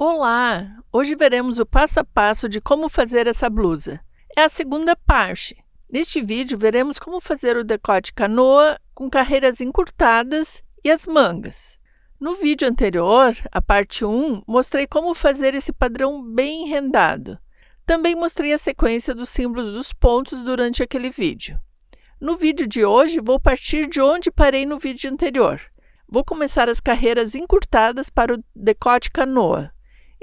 Olá! Hoje veremos o passo a passo de como fazer essa blusa. É a segunda parte. Neste vídeo, veremos como fazer o decote canoa com carreiras encurtadas e as mangas. No vídeo anterior, a parte 1, mostrei como fazer esse padrão bem rendado. Também mostrei a sequência dos símbolos dos pontos durante aquele vídeo. No vídeo de hoje, vou partir de onde parei no vídeo anterior. Vou começar as carreiras encurtadas para o decote canoa.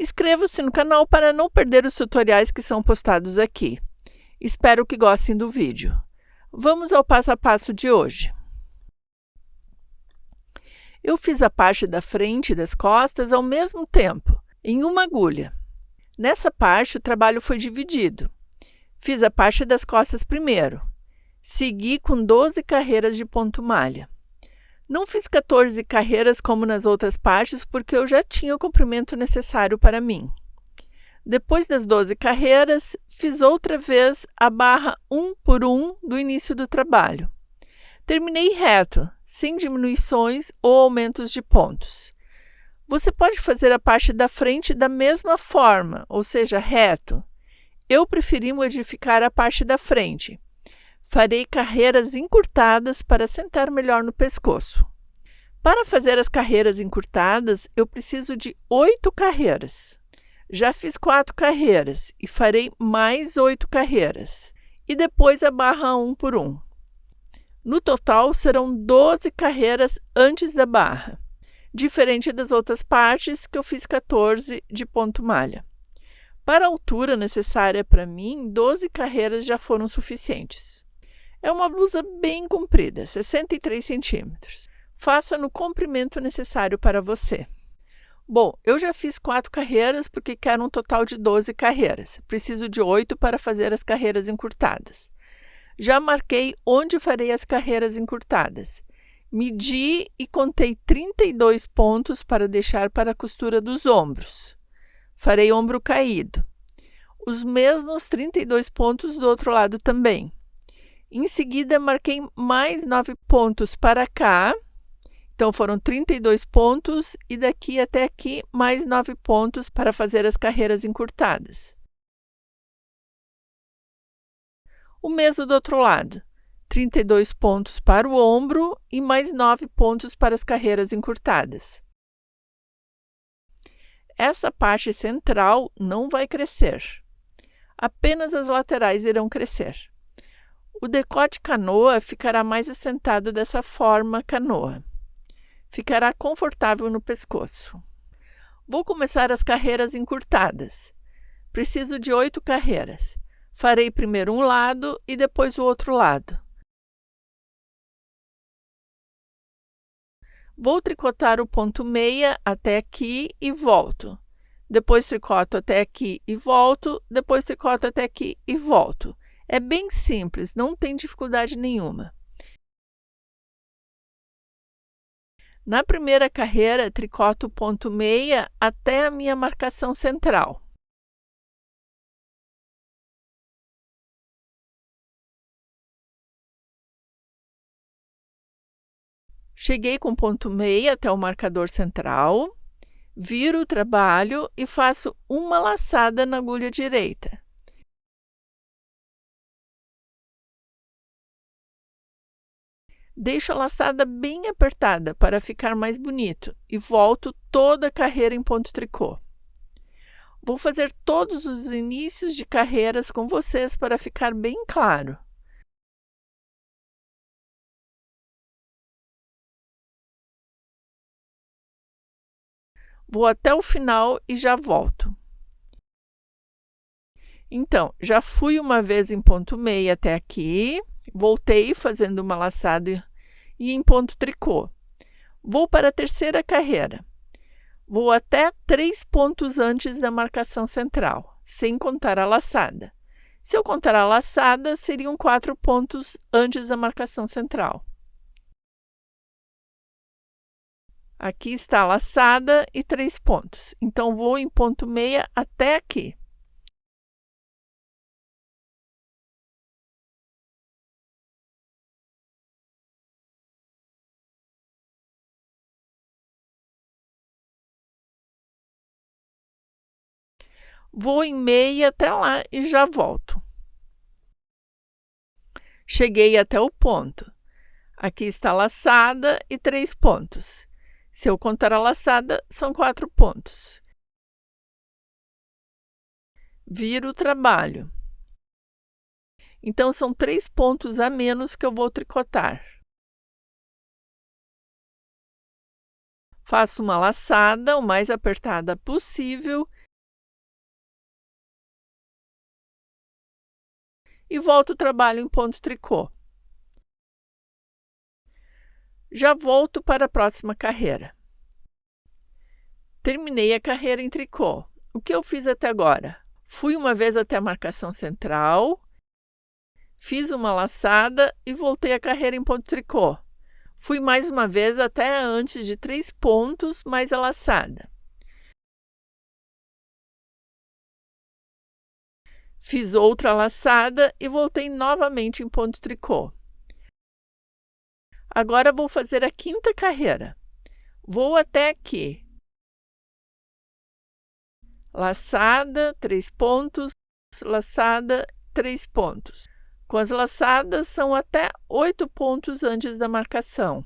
Inscreva-se no canal para não perder os tutoriais que são postados aqui. Espero que gostem do vídeo. Vamos ao passo a passo de hoje. Eu fiz a parte da frente e das costas ao mesmo tempo, em uma agulha. Nessa parte, o trabalho foi dividido. Fiz a parte das costas primeiro. Segui com 12 carreiras de ponto malha. Não fiz 14 carreiras como nas outras partes, porque eu já tinha o comprimento necessário para mim. Depois das 12 carreiras, fiz outra vez a barra 1 por 1 do início do trabalho. Terminei reto, sem diminuições ou aumentos de pontos. Você pode fazer a parte da frente da mesma forma, ou seja, reto. Eu preferi modificar a parte da frente. Farei carreiras encurtadas para sentar melhor no pescoço. Para fazer as carreiras encurtadas, eu preciso de 8 carreiras. Já fiz 4 carreiras e farei mais 8 carreiras. E depois a barra 1 por 1. No total, serão 12 carreiras antes da barra. Diferente das outras partes, que eu fiz 14 de ponto malha. Para a altura necessária para mim, 12 carreiras já foram suficientes. É uma blusa bem comprida, 63 centímetros. Faça no comprimento necessário para você. Bom, eu já fiz 4 carreiras porque quero um total de 12 carreiras. Preciso de 8 para fazer as carreiras encurtadas. Já marquei onde farei as carreiras encurtadas. Medi e contei 32 pontos para deixar para a costura dos ombros. Farei ombro caído. Os mesmos 32 pontos do outro lado também. Em seguida, marquei mais 9 pontos para cá. Então, foram 32 pontos e daqui até aqui, mais 9 pontos para fazer as carreiras encurtadas. O mesmo do outro lado. 32 pontos para o ombro e mais 9 pontos para as carreiras encurtadas. Essa parte central não vai crescer. Apenas as laterais irão crescer. O decote canoa ficará mais assentado dessa forma canoa. Ficará confortável no pescoço. Vou começar as carreiras encurtadas. Preciso de 8 carreiras. Farei primeiro um lado e depois o outro lado. Vou tricotar o ponto meia até aqui e volto. Depois tricoto até aqui e volto. Depois tricoto até aqui e volto. É bem simples, não tem dificuldade nenhuma. Na primeira carreira, tricoto o ponto meia até a minha marcação central. Cheguei com o ponto meia até o marcador central, viro o trabalho e faço uma laçada na agulha direita. Deixo a laçada bem apertada para ficar mais bonito e volto toda a carreira em ponto tricô. Vou fazer todos os inícios de carreiras com vocês para ficar bem claro. Vou até o final e já volto. Então, já fui uma vez em ponto meia até aqui, voltei fazendo uma laçada e em ponto tricô. Vou para a terceira carreira. Vou até 3 pontos antes da marcação central, sem contar a laçada. Se eu contar a laçada, seriam 4 pontos antes da marcação central. Aqui está a laçada e 3 pontos. Então, vou em ponto meia até aqui. Vou em meia até lá e já volto. Cheguei até o ponto. Aqui está a laçada e 3 pontos. Se eu contar a laçada, são 4 pontos. Viro o trabalho. Então, são 3 pontos a menos que eu vou tricotar. Faço uma laçada o mais apertada possível e volto o trabalho em ponto tricô. Já volto para a próxima carreira. Terminei a carreira em tricô. O que eu fiz até agora? Fui uma vez até a marcação central, fiz uma laçada e voltei a carreira em ponto tricô. Fui mais uma vez até antes de 3 pontos, mais a laçada. Fiz outra laçada e voltei novamente em ponto tricô. Agora vou fazer a 5ª carreira. Vou até aqui. Laçada, 3 pontos, laçada, 3 pontos. Com as laçadas, são até 8 pontos antes da marcação.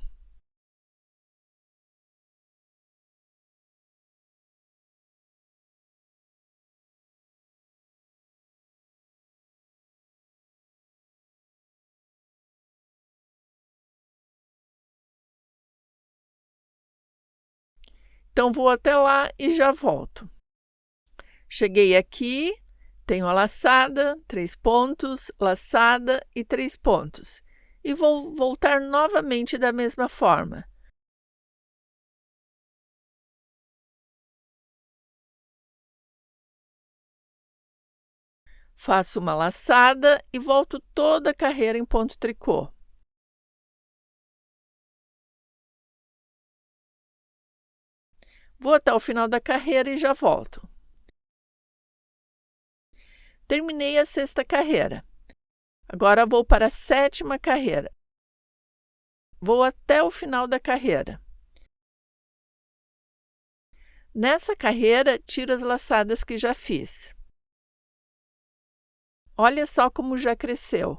Então, vou até lá e já volto. Cheguei aqui, tenho a laçada, 3 pontos, laçada e 3 pontos. E vou voltar novamente da mesma forma. Faço uma laçada e volto toda a carreira em ponto tricô. Vou até o final da carreira e já volto. Terminei a 6ª carreira. Agora vou para a 7ª carreira. Vou até o final da carreira. Nessa carreira, tiro as laçadas que já fiz. Olha só como já cresceu.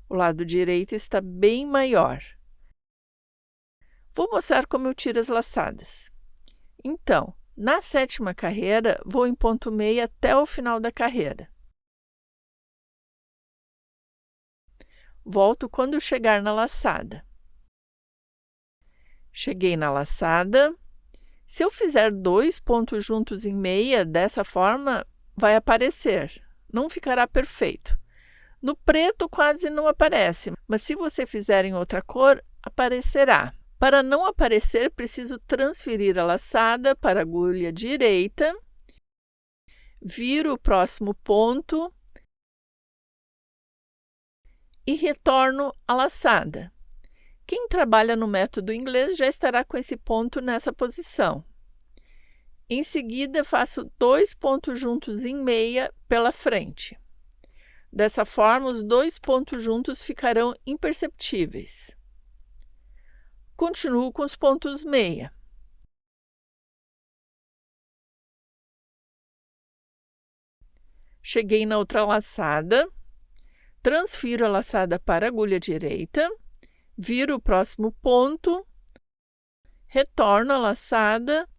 O lado direito está bem maior. Vou mostrar como eu tiro as laçadas. Então, na 7ª carreira, vou em ponto meia até o final da carreira. Volto quando chegar na laçada. Cheguei na laçada. Se eu fizer 2 pontos juntos em meia, dessa forma, vai aparecer. Não ficará perfeito. No preto quase não aparece, mas se você fizer em outra cor, aparecerá. Para não aparecer, preciso transferir a laçada para a agulha direita, viro o próximo ponto e retorno a laçada. Quem trabalha no método inglês já estará com esse ponto nessa posição. Em seguida, faço 2 pontos juntos em meia pela frente. Dessa forma, os 2 pontos juntos ficarão imperceptíveis. Continuo com os pontos meia. Cheguei na outra laçada, transfiro a laçada para a agulha direita, viro o próximo ponto, retorno a laçada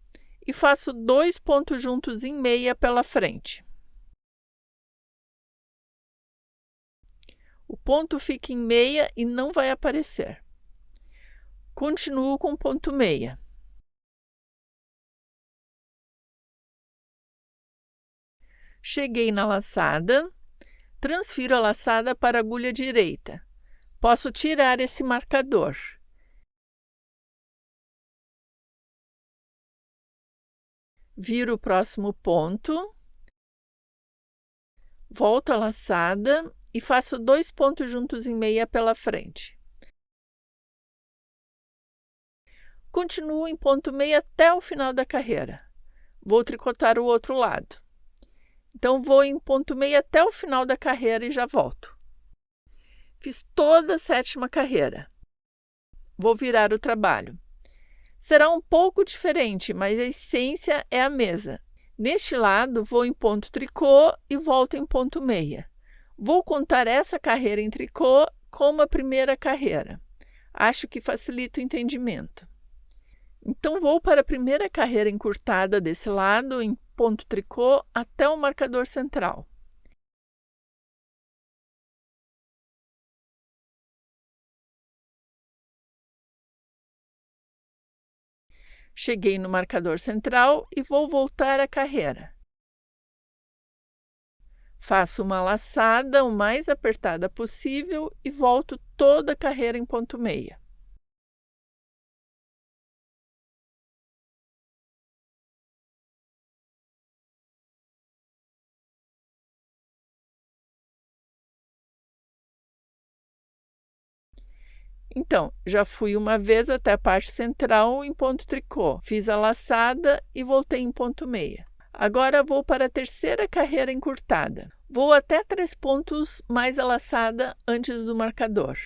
e faço 2 pontos juntos em meia pela frente. O ponto fica em meia e não vai aparecer. Continuo com ponto meia. Cheguei na laçada, transfiro a laçada para a agulha direita. Posso tirar esse marcador. Viro o próximo ponto, volto a laçada e faço 2 pontos juntos em meia pela frente. Continuo em ponto meia até o final da carreira. Vou tricotar o outro lado. Então, vou em ponto meia até o final da carreira e já volto. Fiz toda a 7ª carreira. Vou virar o trabalho. Será um pouco diferente, mas a essência é a mesma. Neste lado, vou em ponto tricô e volto em ponto meia. Vou contar essa carreira em tricô como a primeira carreira. Acho que facilita o entendimento. Então, vou para a primeira carreira encurtada desse lado, em ponto tricô, até o marcador central. Cheguei no marcador central e vou voltar à carreira. Faço uma laçada o mais apertada possível e volto toda a carreira em ponto meia. Então, já fui uma vez até a parte central em ponto tricô, fiz a laçada e voltei em ponto meia. Agora vou para a terceira carreira encurtada. Vou até 3 pontos mais a laçada antes do marcador.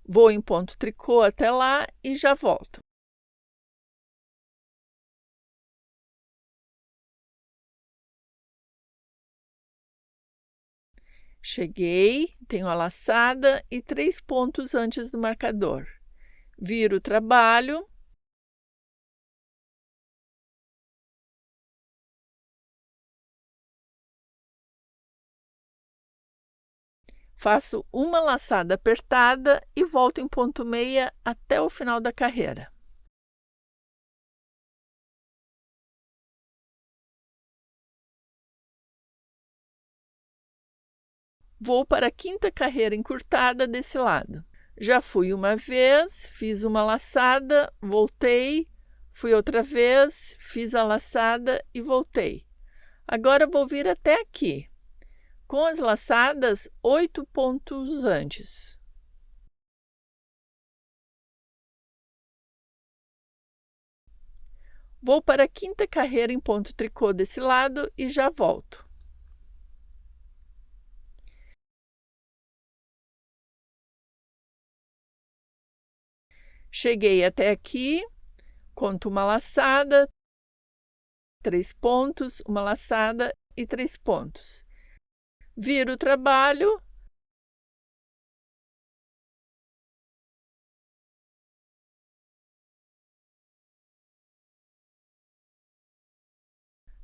Vou em ponto tricô até lá e já volto. Cheguei, tenho a laçada e 3 pontos antes do marcador. Viro o trabalho. Faço uma laçada apertada e volto em ponto meia até o final da carreira. Vou para a quinta carreira encurtada desse lado. Já fui uma vez, fiz uma laçada, voltei, fui outra vez, fiz a laçada e voltei. Agora vou vir até aqui, com as laçadas 8 pontos antes. Vou para a quinta carreira em ponto tricô desse lado e já volto. Cheguei até aqui, conto uma laçada, 3 pontos, uma laçada e 3 pontos. Viro o trabalho.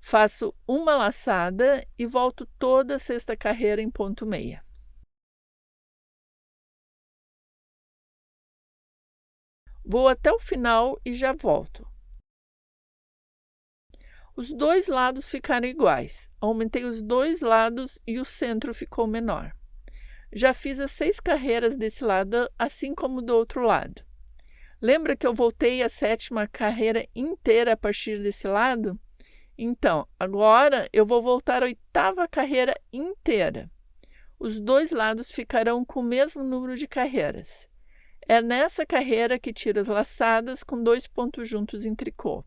Faço uma laçada e volto toda a sexta carreira em ponto meia. Vou até o final e já volto. Os dois lados ficaram iguais. Aumentei os dois lados e o centro ficou menor. Já fiz as 6 carreiras desse lado, assim como do outro lado. Lembra que eu voltei a 7ª carreira inteira a partir desse lado? Então, agora eu vou voltar a 8ª carreira inteira. Os dois lados ficarão com o mesmo número de carreiras. É nessa carreira que tiro as laçadas com 2 pontos juntos em tricô.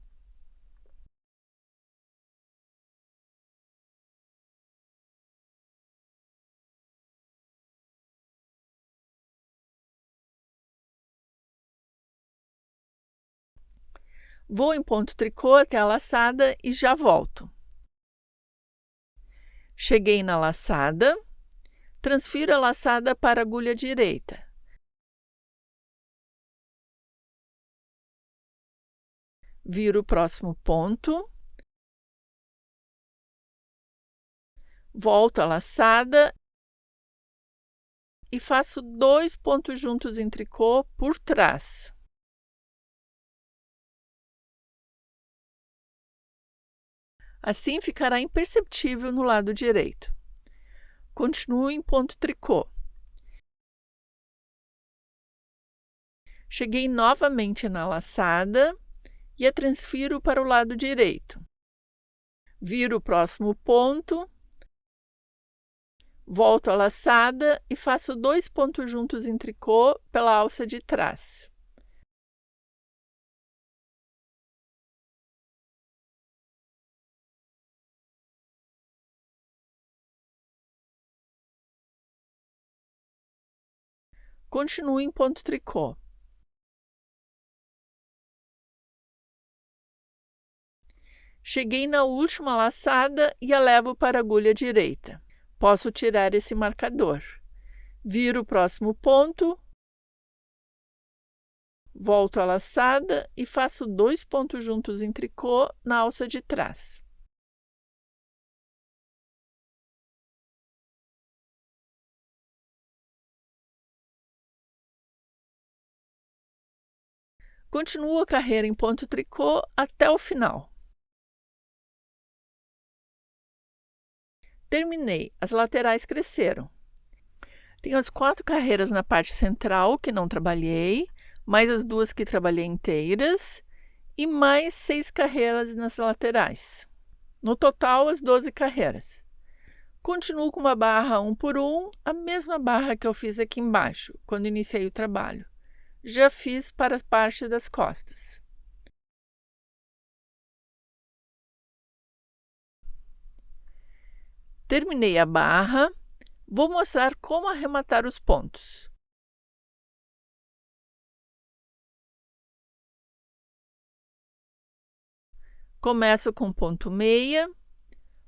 Vou em ponto tricô até a laçada e já volto. Cheguei na laçada, transfiro a laçada para a agulha direita. Viro o próximo ponto. Volto a laçada e faço 2 pontos juntos em tricô por trás. Assim ficará imperceptível no lado direito. Continuo em ponto tricô. Cheguei novamente na laçada e a transfiro para o lado direito. Viro o próximo ponto, volto a laçada e faço 2 pontos juntos em tricô pela alça de trás. Continuo em ponto tricô. Cheguei na última laçada e a levo para a agulha direita. Posso tirar esse marcador. Viro o próximo ponto, volto a laçada e faço 2 pontos juntos em tricô na alça de trás. Continuo a carreira em ponto tricô até o final. Terminei, as laterais cresceram. Tenho as 4 carreiras na parte central que não trabalhei, mais as 2 que trabalhei inteiras e mais 6 carreiras nas laterais. No total, as 12 carreiras. Continuo com uma barra 1 por 1, a mesma barra que eu fiz aqui embaixo, quando iniciei o trabalho. Já fiz para a parte das costas. Terminei a barra, vou mostrar como arrematar os pontos. Começo com ponto meia.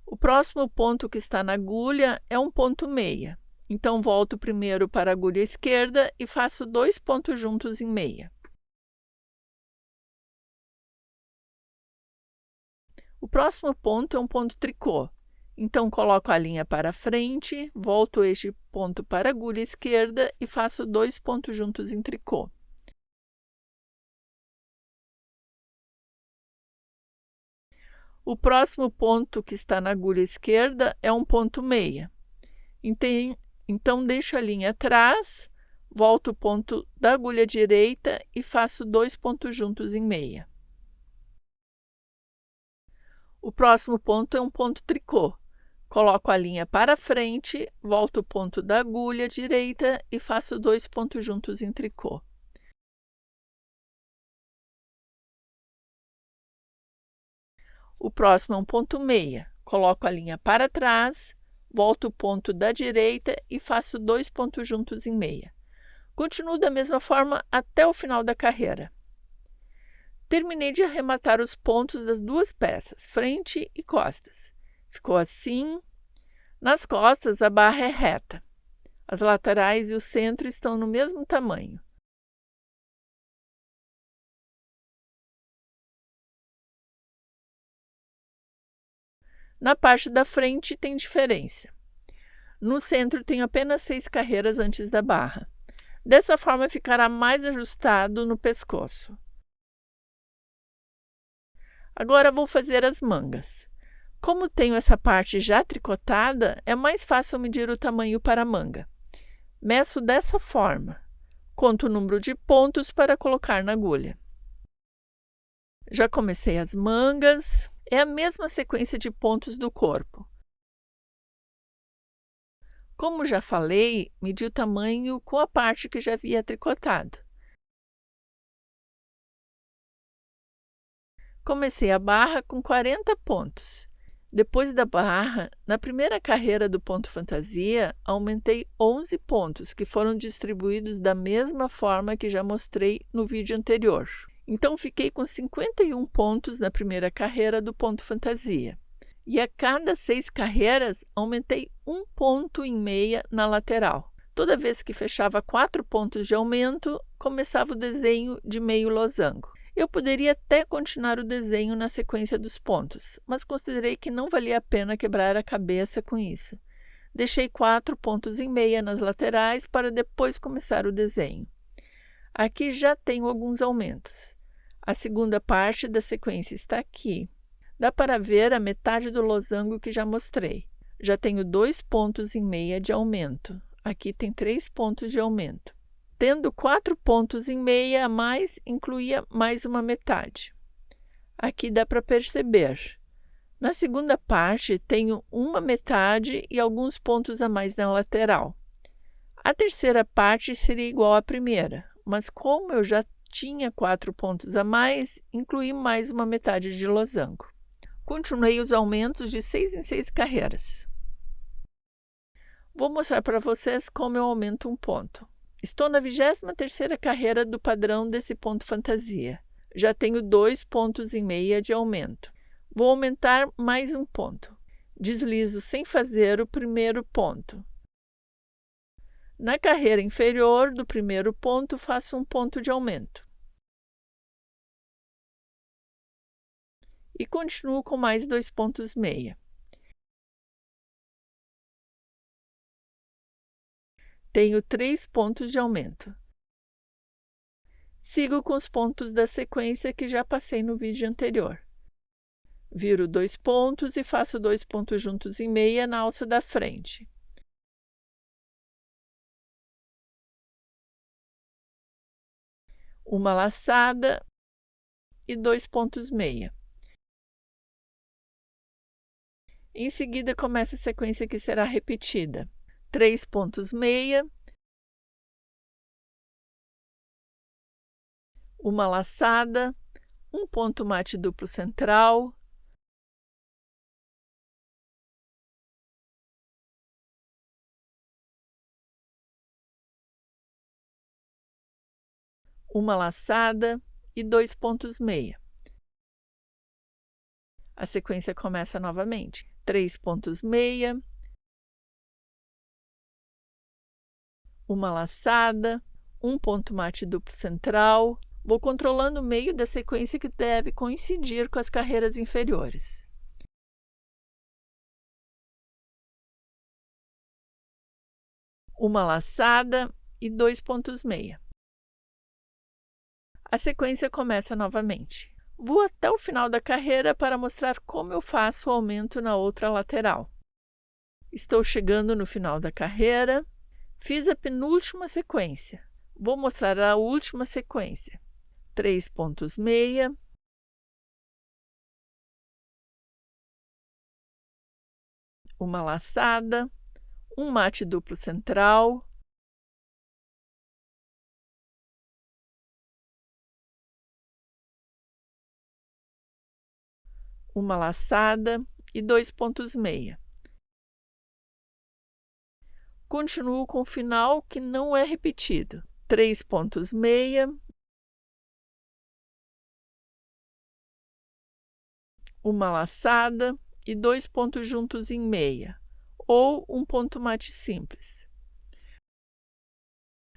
O próximo ponto que está na agulha é um ponto meia. Então, volto primeiro para a agulha esquerda e faço 2 pontos juntos em meia. O próximo ponto é um ponto tricô. Então, coloco a linha para frente, volto este ponto para a agulha esquerda e faço 2 pontos juntos em tricô. O próximo ponto que está na agulha esquerda é um ponto meia. Então, deixo a linha atrás, volto o ponto da agulha direita e faço 2 pontos juntos em meia. O próximo ponto é um ponto tricô. Coloco a linha para frente, volto o ponto da agulha direita e faço 2 pontos juntos em tricô. O próximo é um ponto meia. Coloco a linha para trás, volto o ponto da direita e faço 2 pontos juntos em meia. Continuo da mesma forma até o final da carreira. Terminei de arrematar os pontos das 2 peças, frente e costas. Ficou assim. Nas costas, a barra é reta. As laterais e o centro estão no mesmo tamanho. Na parte da frente tem diferença. No centro tenho apenas 6 carreiras antes da barra. Dessa forma ficará mais ajustado no pescoço. Agora vou fazer as mangas. Como tenho essa parte já tricotada, é mais fácil medir o tamanho para a manga. Meço dessa forma. Conto o número de pontos para colocar na agulha. Já comecei as mangas. É a mesma sequência de pontos do corpo. Como já falei, medi o tamanho com a parte que já havia tricotado. Comecei a barra com 40 pontos. Depois da barra, na primeira carreira do ponto fantasia, aumentei 11 pontos, que foram distribuídos da mesma forma que já mostrei no vídeo anterior. Então, fiquei com 51 pontos na primeira carreira do ponto fantasia. E a cada 6 carreiras, aumentei 1 ponto em meia na lateral. Toda vez que fechava 4 pontos de aumento, começava o desenho de meio losango. Eu poderia até continuar o desenho na sequência dos pontos, mas considerei que não valia a pena quebrar a cabeça com isso. Deixei 4 pontos em meia nas laterais para depois começar o desenho. Aqui já tenho alguns aumentos. A segunda parte da sequência está aqui. Dá para ver a metade do losango que já mostrei. Já tenho 2 pontos em meia de aumento. Aqui tem 3 pontos de aumento. Tendo 4 pontos em meia a mais, incluía mais uma metade. Aqui dá para perceber. Na segunda parte, tenho uma metade e alguns pontos a mais na lateral. A terceira parte seria igual à primeira, mas como eu já tinha 4 pontos a mais, incluí mais uma metade de losango. Continuei os aumentos de 6 em 6 carreiras. Vou mostrar para vocês como eu aumento um ponto. Estou na 23ª carreira do padrão desse ponto fantasia. Já tenho 2 pontos em meia de aumento. Vou aumentar mais um ponto. Deslizo sem fazer o primeiro ponto. Na carreira inferior do primeiro ponto, faço um ponto de aumento. E continuo com mais 2 pontos meia. Tenho 3 pontos de aumento. Sigo com os pontos da sequência que já passei no vídeo anterior. Viro 2 pontos e faço 2 pontos juntos em meia na alça da frente. Uma laçada e 2 pontos meia. Em seguida, começa a sequência que será repetida. 3 pontos meia, uma laçada, um ponto mate duplo central, uma laçada e 2 pontos meia. A sequência começa novamente. 3 pontos meia, uma laçada, um ponto mate duplo central. Vou controlando o meio da sequência que deve coincidir com as carreiras inferiores. Uma laçada e 2 pontos meia. A sequência começa novamente. Vou até o final da carreira para mostrar como eu faço o aumento na outra lateral. Estou chegando no final da carreira, fiz a penúltima sequência. Vou mostrar a última sequência. 3 pontos meia, uma laçada, um mate duplo central, uma laçada e 2 pontos meia. Continuo com o final que não é repetido. 3 pontos meia, uma laçada e 2 pontos juntos em meia, ou um ponto mate simples.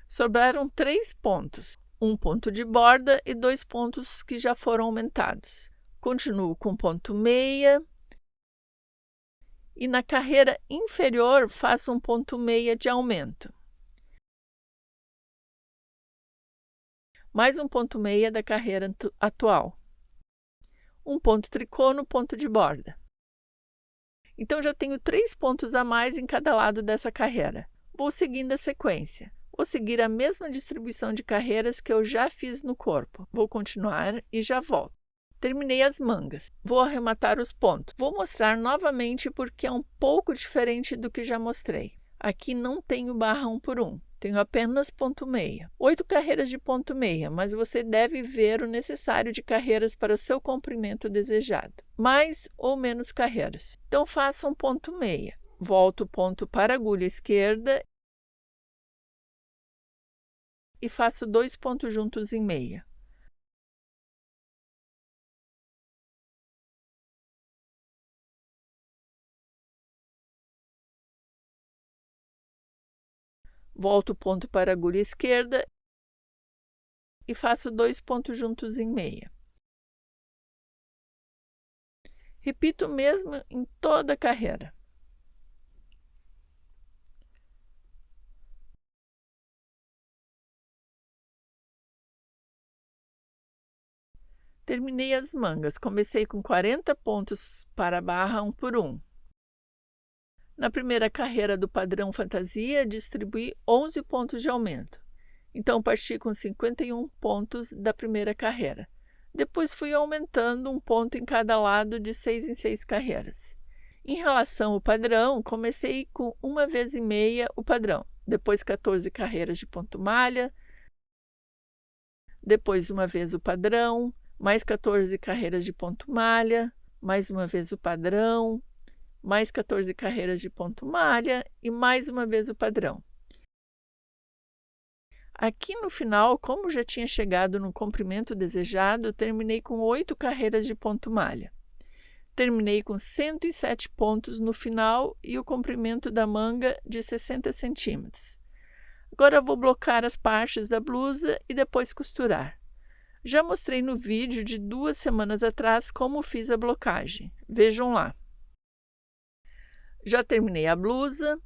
Sobraram 3 pontos, um ponto de borda e 2 pontos que já foram aumentados. Continuo com ponto meia e na carreira inferior faço um ponto meia de aumento. Mais um ponto meia da carreira atual. Um ponto tricô no ponto de borda. Então, já tenho 3 pontos a mais em cada lado dessa carreira. Vou seguindo a sequência. Vou seguir a mesma distribuição de carreiras que eu já fiz no corpo. Vou continuar e já volto. Terminei as mangas. Vou arrematar os pontos. Vou mostrar novamente porque é um pouco diferente do que já mostrei. Aqui não tenho barra 1 por 1. Tenho apenas ponto meia. 8 carreiras de ponto meia, mas você deve ver o necessário de carreiras para o seu comprimento desejado. Mais ou menos carreiras. Então, faço um ponto meia. Volto o ponto para a agulha esquerda e faço 2 pontos juntos em meia. Volto o ponto para a agulha esquerda e faço 2 pontos juntos em meia. Repito o mesmo em toda a carreira. Terminei as mangas. Comecei com 40 pontos para a barra 1 por 1. Na primeira carreira do padrão fantasia, distribuí 11 pontos de aumento. Então, parti com 51 pontos da primeira carreira. Depois, fui aumentando um ponto em cada lado de 6 em 6 carreiras. Em relação ao padrão, comecei com 1 vez e meia o padrão. Depois, 14 carreiras de ponto malha. Depois, 1 vez o padrão. Mais 14 carreiras de ponto malha. Mais 1 vez o padrão. Mais 14 carreiras de ponto malha e mais 1 vez o padrão. Aqui no final, como já tinha chegado no comprimento desejado, terminei com 8 carreiras de ponto malha. Terminei com 107 pontos no final e o comprimento da manga de 60 centímetros. Agora vou blocar as partes da blusa e depois costurar. Já mostrei no vídeo de 2 semanas atrás como fiz a blocagem. Vejam lá. Já terminei a blusa.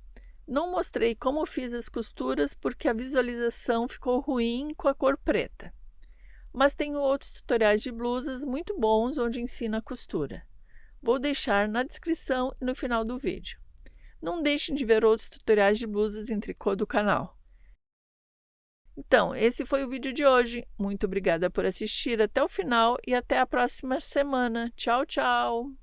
Não mostrei como fiz as costuras porque a visualização ficou ruim com a cor preta. Mas tenho outros tutoriais de blusas muito bons onde ensino a costura. Vou deixar na descrição e no final do vídeo. Não deixem de ver outros tutoriais de blusas em tricô do canal. Então, esse foi o vídeo de hoje. Muito obrigada por assistir até o final e até a próxima semana. Tchau, tchau!